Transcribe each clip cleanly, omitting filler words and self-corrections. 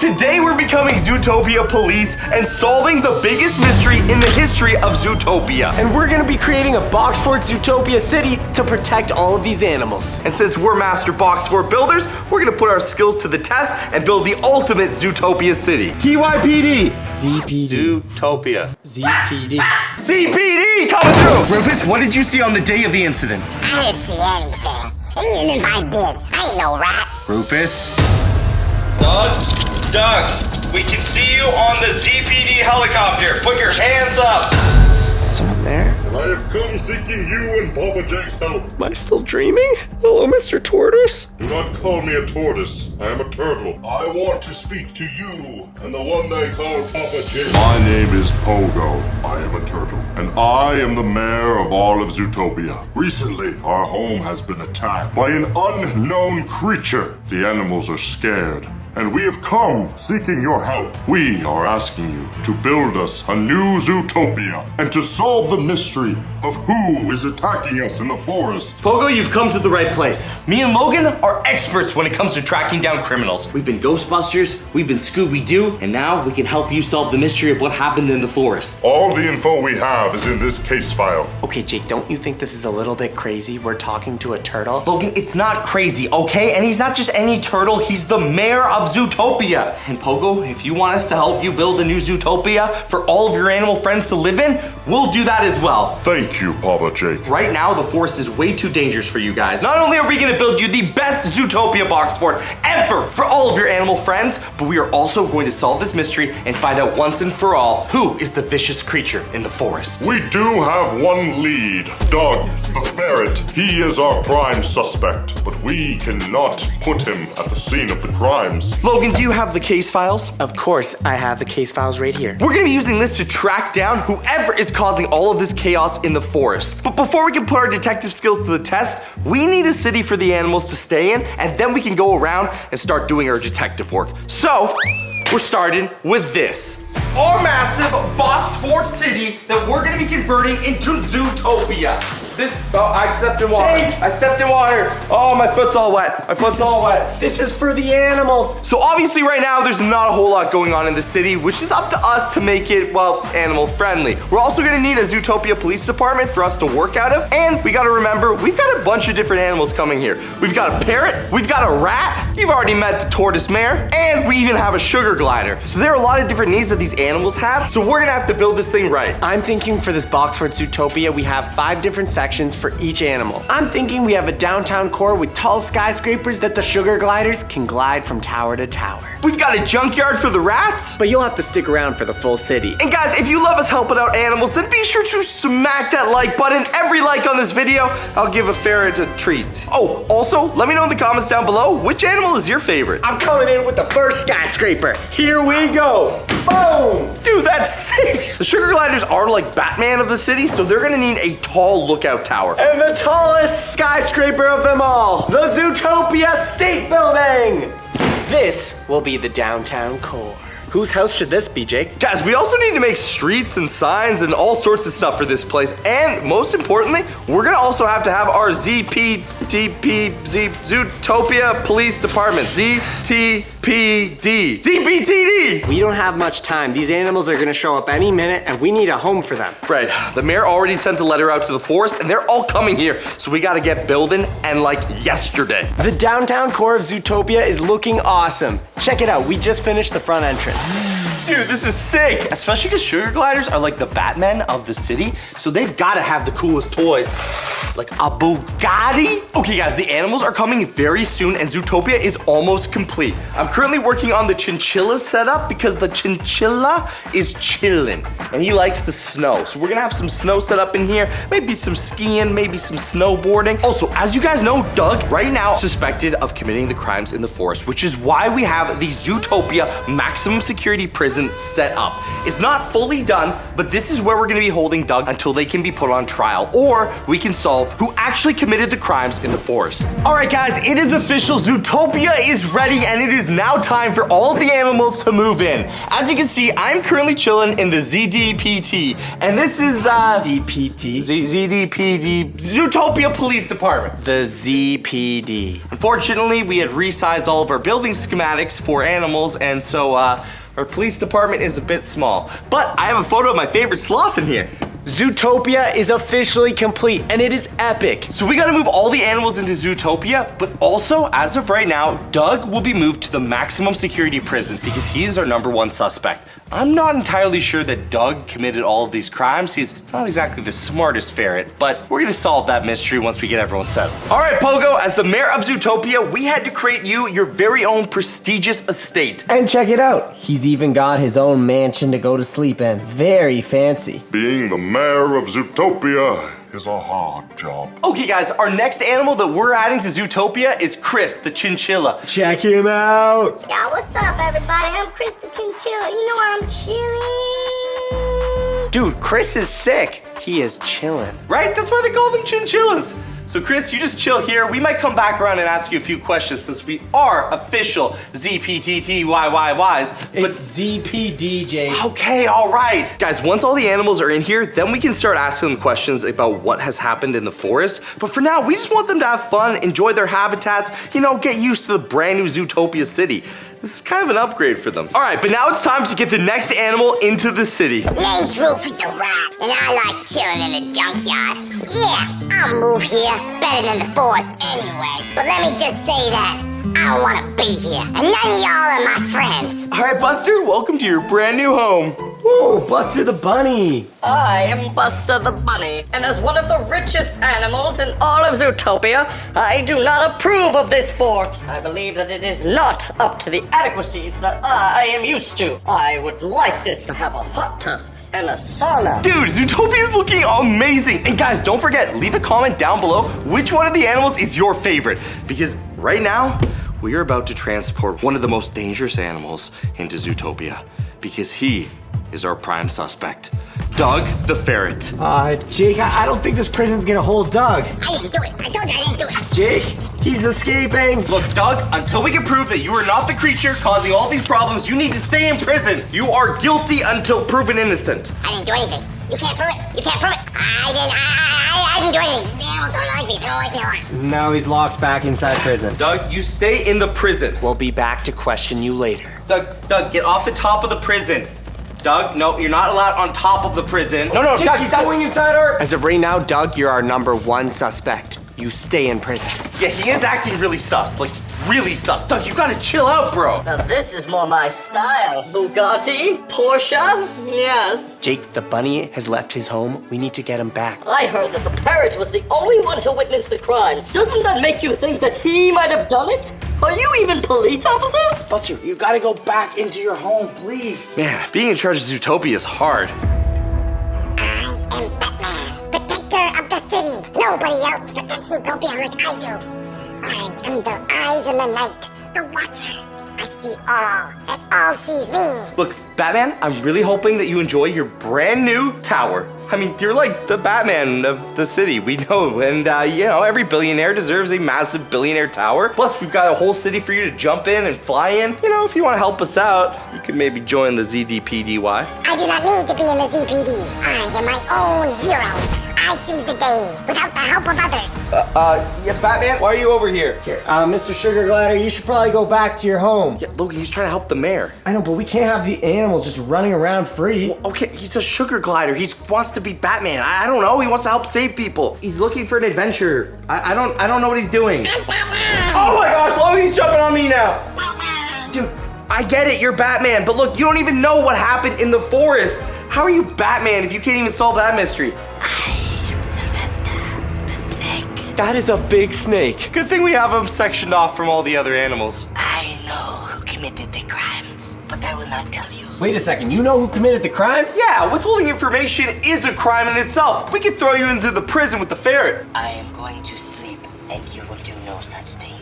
Today we're becoming Zootopia Police and solving the biggest mystery in the history of Zootopia. And we're gonna be creating a box fort Zootopia City to protect all of these animals. And since we're master box fort builders, we're gonna put our skills to the test and build the ultimate Zootopia City. TYPD! ZPD. Zootopia. ZPD. CPD coming through! Rufus, what did you see on the day of the incident? I didn't see anything. Even if I did, I ain't no rat. Rufus? Doug, we can see you on the ZPD helicopter. Put your hands up. Someone there? I have come seeking you and Papa Jake's help. Am I still dreaming? Hello, Mr. Tortoise. Do not call me a tortoise. I am a turtle. I want to speak to you and the one they call Papa Jake. My name is Pogo. I am a turtle. And I am the mayor of all of Zootopia. Recently, our home has been attacked by an unknown creature. The animals are scared. And we have come seeking your help. We are asking you to build us a new Zootopia and to solve the mystery of who is attacking us in the forest. Pogo, you've come to the right place. Me and Logan are experts when it comes to tracking down criminals. We've been Ghostbusters, we've been Scooby-Doo, and now we can help you solve the mystery of what happened in the forest. All the info we have is in this case file. Okay, Jake, don't you think this is a little bit crazy? We're talking to a turtle. Logan, it's not crazy, okay? And he's not just any turtle, he's the mayor of Zootopia. And Pogo, if you want us to help you build a new Zootopia for all of your animal friends to live in, we'll do that as well. Thank you, Papa Jake. Right now, the forest is way too dangerous for you guys. Not only are we gonna build you the best Zootopia box fort ever for all of your animal friends, but we are also going to solve this mystery and find out once and for all who is the vicious creature in the forest. We do have one lead, Doug, the ferret. He is our prime suspect, but we cannot put him at the scene of the crimes. Logan, do you have the case files? Of course, I have the case files right here. We're gonna be using this to track down whoever is causing all of this chaos in the forest. But before we can put our detective skills to the test, we need a city for the animals to stay in, and then we can go around and start doing our detective work. So, we're starting with this. Our massive box fort city that we're gonna be converting into Zootopia. I stepped in water. Jake! I stepped in water. Oh, my foot's all wet. My foot's all wet. This is for the animals. So obviously right now there's not a whole lot going on in the city, which is up to us to make it, well, animal friendly. We're also gonna need a Zootopia Police Department for us to work out of, and we gotta remember, we've got a bunch of different animals coming here. We've got a parrot, we've got a rat, you've already met the tortoise mare, and we even have a sugar glider. So there are a lot of different needs that these animals have, so we're gonna have to build this thing right. I'm thinking for this box fort Zootopia, we have 5 different sections for each animal. I'm thinking we have a downtown core with tall skyscrapers that the sugar gliders can glide from tower to tower. We've got a junkyard for the rats. But you'll have to stick around for the full city. And guys, if you love us helping out animals, then be sure to smack that like button. Every like on this video, I'll give a ferret a treat. Oh, also, let me know in the comments down below, which animal is your favorite? I'm coming in with the first skyscraper. Here we go. Boom! Dude, that's sick. The sugar gliders are like Batman of the city, so they're gonna need a tall lookout tower. And the tallest skyscraper of them all, the Zootopia State Building. This will be the downtown core. Whose house should this be, Jake? Guys, we also need to make streets and signs and all sorts of stuff for this place. And most importantly, we're gonna also have to have our Zootopia Police Department. ZPTD. We don't have much time. These animals are gonna show up any minute and we need a home for them. Right, the mayor already sent a letter out to the forest and they're all coming here. So we gotta get building and like yesterday. The downtown core of Zootopia is looking awesome. Check it out, we just finished the front entrance. Dude, this is sick. Especially because sugar gliders are like the Batman of the city. So they've gotta have the coolest toys. Like a Bugatti? Okay guys, the animals are coming very soon and Zootopia is almost complete. I'm currently working on the chinchilla setup because the chinchilla is chillin' and he likes the snow. So we're gonna have some snow set up in here, maybe some skiing, maybe some snowboarding. Also, as you guys know, Doug right now suspected of committing the crimes in the forest, which is why we have the Zootopia maximum security prison set up. It's not fully done, but this is where we're gonna be holding Doug until they can be put on trial, or we can solve who actually committed the crimes in the forest. All right, guys, it is official. Zootopia is ready, and it is now time for all of the animals to move in. As you can see, I'm currently chilling in the ZDPT, and this is DPT? ZDPD, Zootopia Police Department. The ZPD. Unfortunately, we had resized all of our building schematics for animals, and so our police department is a bit small. But I have a photo of my favorite sloth in here. Zootopia is officially complete, and it is epic. So we gotta move all the animals into Zootopia, but also, as of right now, Doug will be moved to the maximum security prison because he is our #1 suspect. I'm not entirely sure that Doug committed all of these crimes. He's not exactly the smartest ferret, but we're gonna solve that mystery once we get everyone settled. All right, Pogo, as the mayor of Zootopia, we had to create you your very own prestigious estate. And check it out. He's even got his own mansion to go to sleep in. Very fancy. Being the mayor of Zootopia is a hard job. Okay, guys, our next animal that we're adding to Zootopia is Chris, the chinchilla. Check him out. Yo, what's up, everybody? I'm Chris the Chinchilla. You know I'm chilling. Dude, Chris is sick. He is chilling. Right? That's why they call them chinchillas. So Chris, you just chill here. We might come back around and ask you a few questions since we are official ZPTTYYYs. It's ZPDJ. Okay, all right. Guys, once all the animals are in here, then we can start asking them questions about what has happened in the forest. But for now, we just want them to have fun, enjoy their habitats, you know, get used to the brand new Zootopia city. This is kind of an upgrade for them. All right, but now it's time to get the next animal into the city. Name's Rufy the Rat, and I like chilling in the junkyard. Yeah, I'll move here. Better than the forest anyway. But let me just say that I don't want to be here, and none of y'all are my friends. All right, Buster, welcome to your brand new home. Whoa, Buster the Bunny. I am Buster the Bunny, and as one of the richest animals in all of Zootopia, I do not approve of this fort. I believe that it is not up to the adequacies that I am used to. I would like this to have a hot tub and a sauna. Dude, Zootopia is looking amazing. And guys, don't forget, leave a comment down below which one of the animals is your favorite. Because right now, we are about to transport one of the most dangerous animals into Zootopia. Because he is our prime suspect, Doug the ferret. Jake, I don't think this prison's gonna hold Doug. I didn't do it. I told you I didn't do it. Jake, he's escaping. Look, Doug, until we can prove that you are not the creature causing all these problems, you need to stay in prison. You are guilty until proven innocent. I didn't do anything. You can't prove it. You can't prove it. I didn't do anything. Just the animals don't like me. They don't like me a lot. Now he's locked back inside prison. Doug, you stay in the prison. We'll be back to question you later. Doug, get off the top of the prison. Doug, no, you're not allowed on top of the prison. No, Jake, Doug, he's going inside our... As of right now, Doug, you're our #1 suspect. You stay in prison. Yeah, he is acting really sus, like really sus. Doug, you gotta chill out, bro. Now this is more my style. Bugatti? Porsche? Yes. Jake, the bunny has left his home. We need to get him back. I heard that the parrot was the only one to witness the crimes. Doesn't that make you think that he might have done it? Are you even police officers? Buster, you gotta go back into your home, please. Man, being in charge of Zootopia is hard. I am Batman, protector of the city. Nobody else protects Zootopia like I do. I am the eyes in the night, the watcher. I see all, and all sees me. Look, Batman, I'm really hoping that you enjoy your brand new tower. I mean, you're like the Batman of the city, we know. And, you know, every billionaire deserves a massive billionaire tower. Plus, we've got a whole city for you to jump in and fly in. You know, if you want to help us out, you could maybe join the ZDPDY. I do not need to be in the ZPD. I am my own hero. I save the day without the help of others. Yeah, Batman, why are you over here? Here, Mr. Sugar Glider, you should probably go back to your home. Yeah, Logan, he's trying to help the mayor. I know, but we can't have the animals just running around free. Okay, he's a sugar glider. He wants to be Batman. I don't know. He wants to help save people. He's looking for an adventure. I don't know what he's doing. Oh my gosh, Logan, he's jumping on me now. Dude, I get it. You're Batman, but look, you don't even know what happened in the forest. How are you Batman if you can't even solve that mystery? That is a big snake. Good thing we have him sectioned off from all the other animals. I know who committed the crimes, but I will not tell you. Wait a second, you know who committed the crimes? Yeah, withholding information is a crime in itself. We could throw you into the prison with the ferret. I am going to sleep, and you will do no such thing.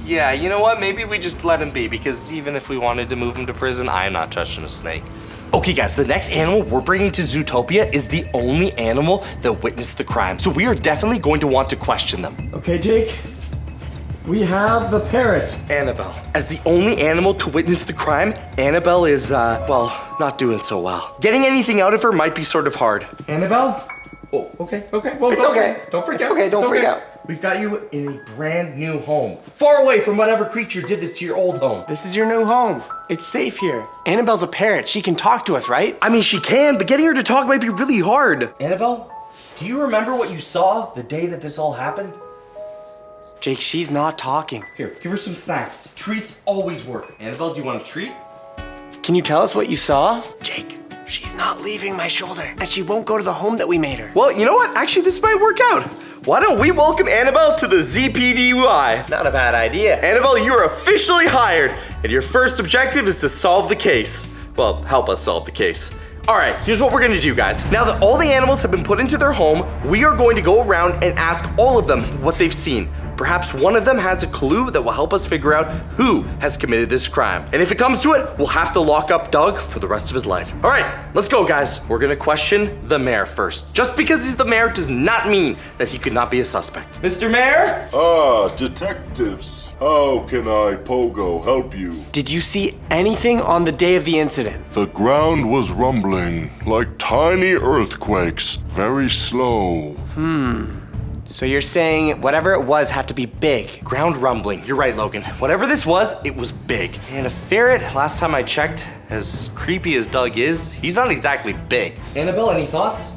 Yeah, you know what? Maybe we just let him be, because even if we wanted to move him to prison, I'm not touching a snake. Okay guys, the next animal we're bringing to Zootopia is the only animal that witnessed the crime. So we are definitely going to want to question them. Okay, Jake. We have the parrot. Annabelle. As the only animal to witness the crime, Annabelle is, well, not doing so well. Getting anything out of her might be sort of hard. Annabelle? Oh, okay. Well, It's okay. Don't freak out. It's okay, don't freak out. We've got you in a brand new home. Far away from whatever creature did this to your old home. This is your new home. It's safe here. Annabelle's a parrot. She can talk to us, right? I mean, she can, but getting her to talk might be really hard. Annabelle, do you remember what you saw the day that this all happened? Jake, she's not talking. Here, give her some snacks. Treats always work. Annabelle, do you want a treat? Can you tell us what you saw? Jake, she's not leaving my shoulder, and she won't go to the home that we made her. Well, you know what? Actually, this might work out. Why don't we welcome Annabelle to the ZPDY? Not a bad idea. Annabelle, you are officially hired, and your first objective is to solve the case. Well, help us solve the case. All right, here's what we're gonna do, guys. Now that all the animals have been put into their home, we are going to go around and ask all of them what they've seen. Perhaps one of them has a clue that will help us figure out who has committed this crime. And if it comes to it, we'll have to lock up Doug for the rest of his life. All right, let's go, guys. We're gonna question the mayor first. Just because he's the mayor does not mean that he could not be a suspect. Mr. Mayor? Ah, detectives. How can I, Pogo, help you? Did you see anything on the day of the incident? The ground was rumbling, like tiny earthquakes, very slow. So you're saying whatever it was had to be big. Ground rumbling. You're right, Logan. Whatever this was, it was big. And a ferret, last time I checked, as creepy as Doug is, he's not exactly big. Annabelle, any thoughts?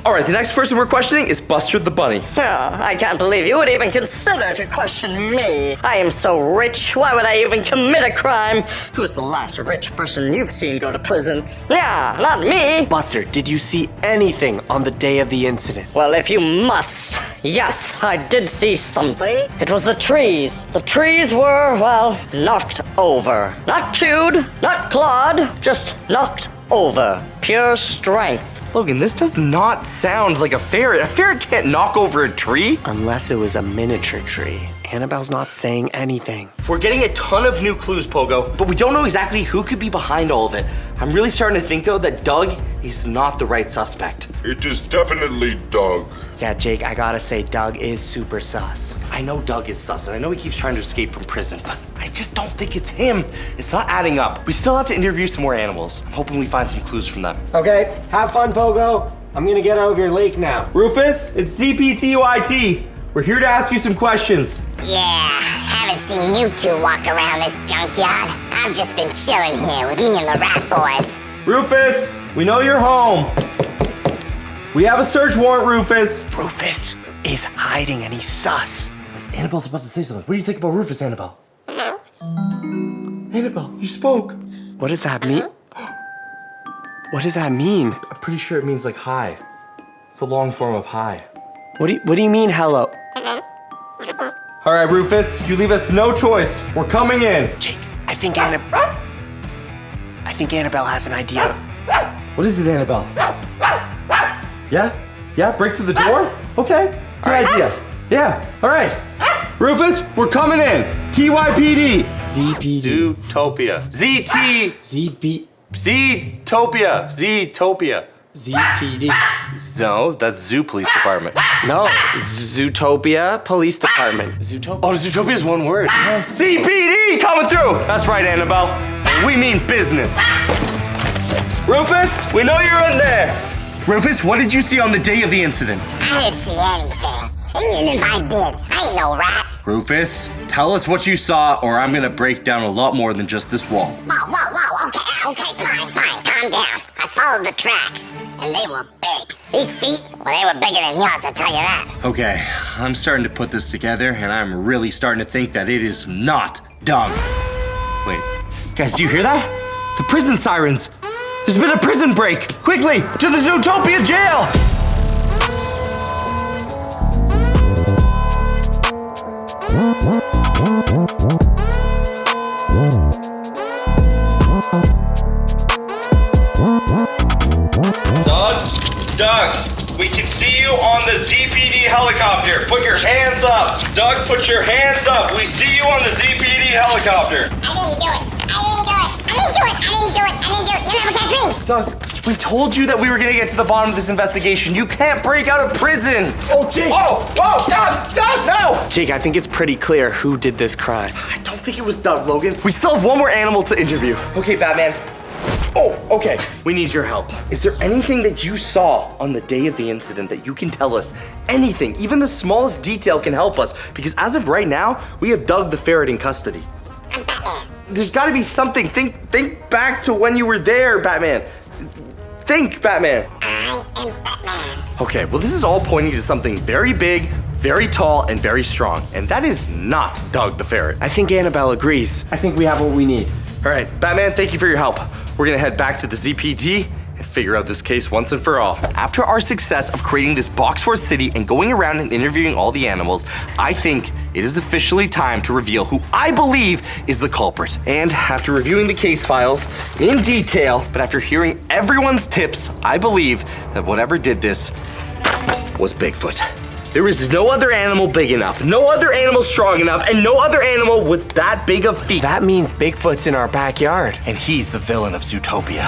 All right, the next person we're questioning is Buster the Bunny. I can't believe you would even consider to question me. I am so rich, why would I even commit a crime? Who's the last rich person you've seen go to prison? Yeah, not me. Buster, did you see anything on the day of the incident? Well, if you must, yes, I did see something. It was the trees. The trees were, well, knocked over. Not chewed, not clawed, just knocked over. Pure strength. Logan, this does not sound like a ferret. A ferret can't knock over a tree. Unless it was a miniature tree. Annabelle's not saying anything. We're getting a ton of new clues, Pogo, but we don't know exactly who could be behind all of it. I'm really starting to think, though, that Doug is not the right suspect. It is definitely Doug. Yeah, Jake, I gotta say, Doug is super sus. I know Doug is sus, and I know he keeps trying to escape from prison, but I just don't think it's him. It's not adding up. We still have to interview some more animals. I'm hoping we find some clues from them. Okay, have fun, Pogo. I'm gonna get out of your lake now. Rufus, it's CPTYT. We're here to ask you some questions. Yeah, haven't seen you two walk around this junkyard. I've just been chilling here with me and the rat boys. Rufus, we know you're home. We have a search warrant, Rufus. Rufus is hiding and he's sus. Annabelle's about to say something. What do you think about Rufus, Annabelle? Annabelle, you spoke. What does that mean? What does that mean? I'm pretty sure it means like hi. It's a long form of hi. What do you mean hello? All right, Rufus, you leave us no choice. We're coming in. Jake, I think Annabelle has an idea. What is it, Annabelle? Yeah? Yeah, break through the door? Okay, good idea. Yeah, all right. Rufus, we're coming in. TYPD. ZPD. Zootopia. ZT. ZP. Zootopia. Zootopia. ZPD. No, that's Zoo Police Department. No, Zootopia Police Department. Zootopia. Oh, Zootopia is one word. CPD coming through. That's right, Annabelle. We mean business. Rufus, we know you're in there. Rufus, what did you see on the day of the incident? I didn't see anything. Even if I did, I ain't no rat. Rufus, tell us what you saw, or I'm gonna break down a lot more than just this wall. Whoa, okay, fine, calm down. I followed the tracks, and they were big. These feet, well, they were bigger than yours, I'll tell you that. Okay, I'm starting to put this together, and I'm really starting to think that it is not Doug. Wait, guys, do you hear that? The prison sirens. There's been a prison break. Quickly, to the Zootopia jail. Doug, we can see you on the ZPD helicopter. Put your hands up. Doug, put your hands up. We see you on the ZPD helicopter. I didn't do it. You never catch me. Doug, we told you that we were gonna get to the bottom of this investigation. You can't break out of prison. Oh, Jake! Whoa, Doug, no! Jake, I think it's pretty clear who did this crime. I don't think it was Doug, Logan. We still have one more animal to interview. Okay, Batman. Oh, okay. We need your help. Is there anything that you saw on the day of the incident that you can tell us? Anything, even the smallest detail can help us. Because as of right now, we have Doug the ferret in custody. I'm Batman. There's gotta be something. Think back to when you were there, Batman. Think, Batman. I am Batman. Okay, well this is all pointing to something very big, very tall, and very strong. And that is not Doug the ferret. I think Annabelle agrees. I think we have what we need. All right, Batman, thank you for your help. We're gonna head back to the ZPD and figure out this case once and for all. After our success of creating this box fort city and going around and interviewing all the animals, I think it is officially time to reveal who I believe is the culprit. And after reviewing the case files in detail, but after hearing everyone's tips, I believe that whatever did this was Bigfoot. There is no other animal big enough, no other animal strong enough, and no other animal with that big of feet. That means Bigfoot's in our backyard. And he's the villain of Zootopia.